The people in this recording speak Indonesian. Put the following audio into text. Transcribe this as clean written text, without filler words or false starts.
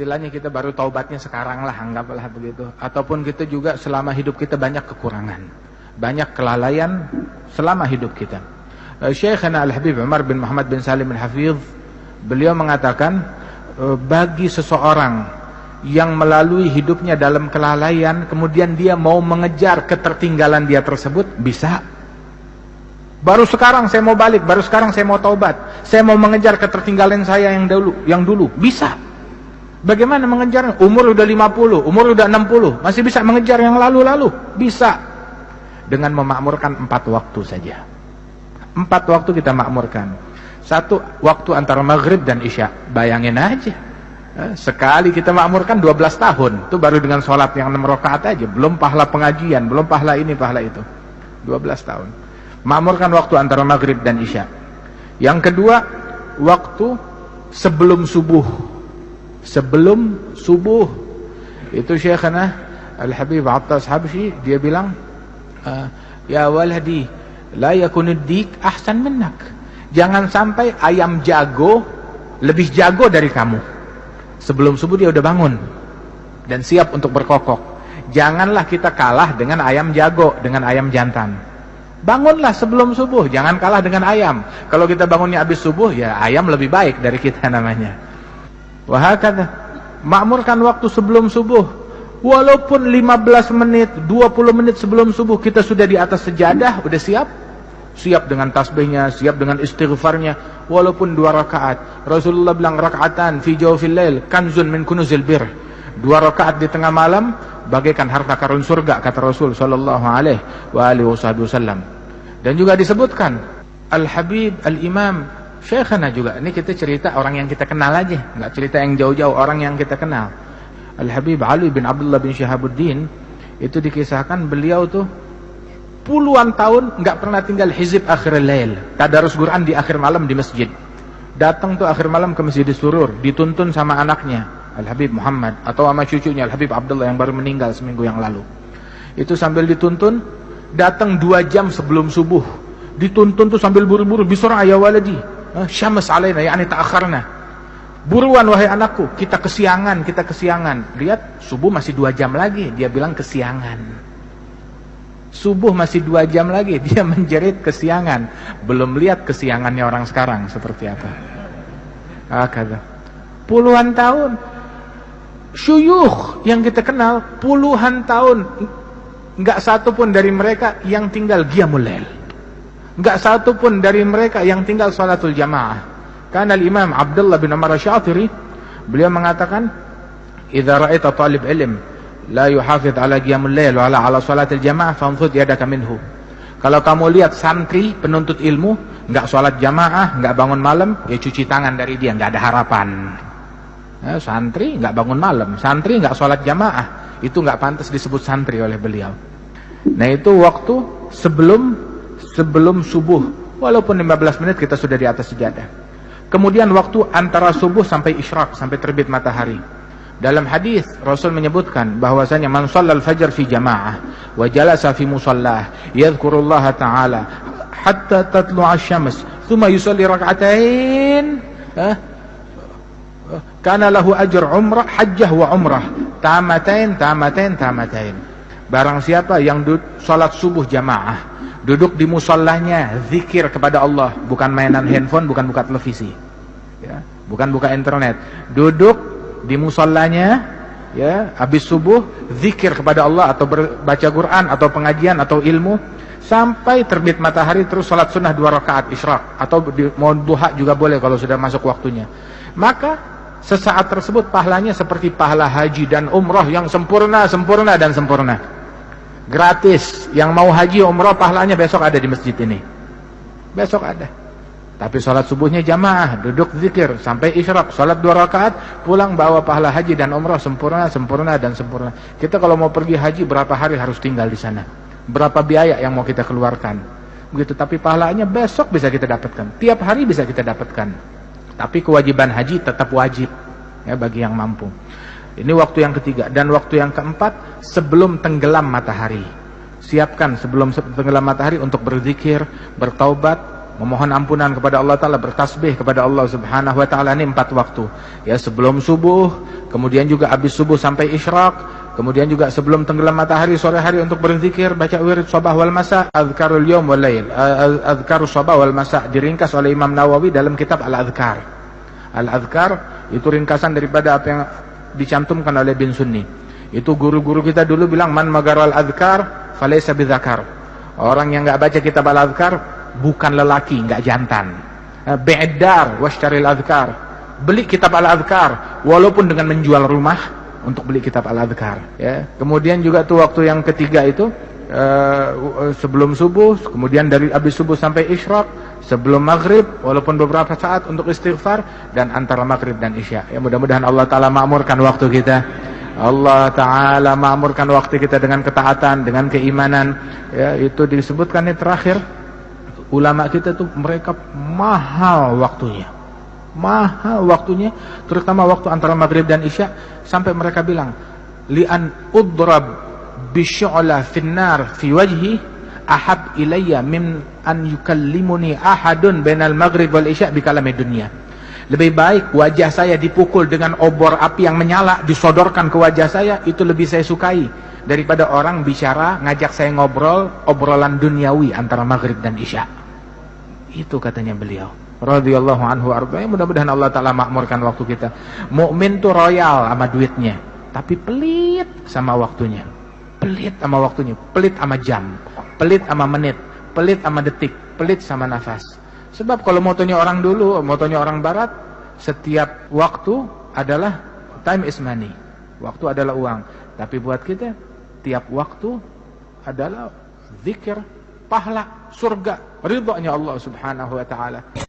istilahnya kita baru taubatnya sekarang lah, anggaplah begitu. Ataupun kita juga selama hidup kita banyak kekurangan, banyak kelalaian selama hidup kita. Syekhana Al-Habib Umar bin Muhammad bin Salim Al-Hafidh, beliau mengatakan, bagi seseorang yang melalui hidupnya dalam kelalaian, kemudian dia mau mengejar ketertinggalan dia tersebut, bisa. Baru sekarang saya mau balik, baru sekarang saya mau taubat, saya mau mengejar ketertinggalan saya yang dulu, bisa. Bagaimana mengejar? Umur udah 50, umur udah 60, masih bisa mengejar yang lalu-lalu? Bisa. Dengan memakmurkan 4 waktu saja. 4 waktu kita makmurkan. 1 waktu antara maghrib dan isya. Bayangin aja, sekali kita makmurkan 12 tahun. Itu baru dengan sholat yang 6 rakaat aja, belum pahala pengajian, belum pahala ini, pahala itu. 12 tahun. Makmurkan waktu antara maghrib dan isya. Yang kedua, waktu sebelum subuh. Sebelum subuh. Itu Syekhana Al-Habib Attas Habsyi, dia bilang, ya waladi, la yakunud dik ahsan minnak. Jangan sampai ayam jago lebih jago dari kamu. Sebelum subuh dia udah bangun dan siap untuk berkokok. Janganlah kita kalah dengan ayam jago, dengan ayam jantan. Bangunlah sebelum subuh, jangan kalah dengan ayam. Kalau kita bangunnya habis subuh, ya ayam lebih baik dari kita namanya. Wahakata, makmurkan waktu sebelum subuh. Walaupun 15 menit, 20 menit sebelum subuh kita sudah di atas sejadah, udah siap. Siap dengan tasbihnya, siap dengan istighfarnya. Walaupun 2 rakaat. Rasulullah bilang, rakaatan fi jawfil lail kanzun min kunuzil bir. 2 rakaat di tengah malam bagaikan harta karun surga, kata Rasul sallallahu alaihi wasallam. Dan juga disebutkan Al-Habib Al-Imam Syekhana juga. Ini kita cerita orang yang kita kenal aja, enggak cerita yang jauh-jauh, orang yang kita kenal. Al-Habib Ali bin Abdullah bin Syihabuddin, itu dikisahkan beliau tuh puluhan tahun enggak pernah tinggal hizib akhir lail, tadarus Quran di akhir malam di masjid. Datang tuh akhir malam ke Masjid Surur, dituntun sama anaknya Al-Habib Muhammad, atau sama cucunya Al-Habib Abdullah yang baru meninggal seminggu yang lalu. Itu sambil dituntun, datang 2 jam sebelum subuh. Dituntun tuh sambil buru-buru, bisur'a ya waladi, syams alaina, yakni ta'akharna. Buruan wahai anakku, kita kesiangan, kita kesiangan. Lihat, subuh masih 2 jam lagi, dia bilang kesiangan. Subuh masih 2 jam lagi, dia menjerit kesiangan. Belum lihat kesiangannya orang sekarang seperti apa. Kata puluhan tahun. Syuyukh yang kita kenal puluhan tahun, enggak satu pun dari mereka yang tinggal qiyamul lail, enggak satu pun dari mereka yang tinggal salatul jamaah. Karena Imam Abdullah bin Umar Asy-Syatiri, beliau mengatakan, idza ra'aita talib ilm la yuhafidh ala qiyamul lail wa ala salatil jamaah fanfudh yadaka minhu. Kalau kamu lihat santri penuntut ilmu enggak salat jamaah, enggak bangun malam, ya cuci tangan dari dia, enggak ada harapan. Santri nggak bangun malam, santri nggak sholat jamaah, itu nggak pantas disebut santri oleh beliau. Nah itu waktu sebelum subuh, walaupun 15 menit kita sudah di atas sejadah. Kemudian waktu antara subuh sampai isyraq, sampai terbit matahari. Dalam hadis Rasul menyebutkan bahwasanya man shallal fajr fi jamaah wa jalasa fi musallah yadhkurullaha ta'ala hatta tatlu'a asy-syams thumma yusalli rak'atain, kana lahu ajr umrah hajjah wa umrah tamatain. Barang siapa yang salat subuh jamaah, duduk di musallanya, zikir kepada Allah, bukan mainan handphone, bukan buka televisi, ya, bukan buka internet, duduk di musallanya, ya, habis subuh zikir kepada Allah atau baca Quran atau pengajian atau ilmu sampai terbit matahari, terus salat sunnah 2 rakaat isyraq atau mau duha juga boleh kalau sudah masuk waktunya. Maka sesaat tersebut pahalanya seperti pahala haji dan umrah yang sempurna. Gratis. Yang mau haji umrah pahalanya besok ada di masjid ini. Besok ada. Tapi sholat subuhnya jamaah, duduk zikir sampai isyraq, sholat 2 rakaat, pulang bawa pahala haji dan umrah sempurna. Kita kalau mau pergi haji berapa hari harus tinggal di sana? Berapa biaya yang mau kita keluarkan? Begitu, tapi pahalanya besok bisa kita dapatkan. Tiap hari bisa kita dapatkan. Tapi kewajiban haji tetap wajib, ya, bagi yang mampu. Ini waktu yang ketiga. Dan waktu yang keempat, sebelum tenggelam matahari. Siapkan sebelum tenggelam matahari untuk berzikir, bertaubat, memohon ampunan kepada Allah Ta'ala, bertasbih kepada Allah Subhanahu Wa Ta'ala. Ini 4 waktu. Ya, sebelum subuh, kemudian juga habis subuh sampai isyraq, kemudian juga sebelum tenggelam matahari, sore hari untuk berzikir, baca wirid sabah wal masa, azkarul yawm wal lail, azkarus sabah wal masa, diringkas oleh Imam Nawawi dalam kitab Al-Adhkar. Al-Adhkar itu ringkasan daripada apa yang dicantumkan oleh Bin Sunni. Itu guru-guru kita dulu bilang, man magaral adhkar falaysa bidzakar. Orang yang enggak baca kitab Al-Adhkar bukan lelaki, enggak jantan. Bi'dar washtaril adhkar. Beli kitab Al-Adhkar walaupun dengan menjual rumah untuk beli kitab Al-Adhkar, ya. Kemudian juga tuh waktu yang ketiga itu sebelum subuh, kemudian dari habis subuh sampai isyraq, sebelum maghrib walaupun beberapa saat untuk istighfar, dan antara maghrib dan isya. Ya, mudah-mudahan Allah Ta'ala makmurkan waktu kita. Allah Ta'ala makmurkan waktu kita dengan ketaatan, dengan keimanan. Ya, itu disebutkan yang terakhir, ulama kita tuh mereka mahal waktunya. Mahal waktunya, terutama waktu antara maghrib dan isya, sampai mereka bilang, li'an udrab bisyu'la finnar fi wajhi ahab ilayya min an yukallimuni ahadun bainal maghrib wal isya bikalamid dunya. Lebih baik wajah saya dipukul dengan obor api yang menyala, disodorkan ke wajah saya, itu lebih saya sukai daripada orang bicara ngajak saya ngobrol obrolan duniawi antara maghrib dan isya. Itu katanya beliau radhiyallahu anhu arba. Mudah-mudahan Allah Ta'ala makmurkan waktu kita. Mukmin tuh royal sama duitnya, tapi pelit sama waktunya. Pelit sama waktunya, pelit sama jam, pelit sama menit, pelit sama detik, pelit sama nafas. Sebab kalau motonya orang dulu, motonya orang barat, setiap waktu adalah time is money. Waktu adalah uang. Tapi buat kita, tiap waktu adalah zikir, pahala, surga, ridhonya Allah Subhanahu Wa Ta'ala.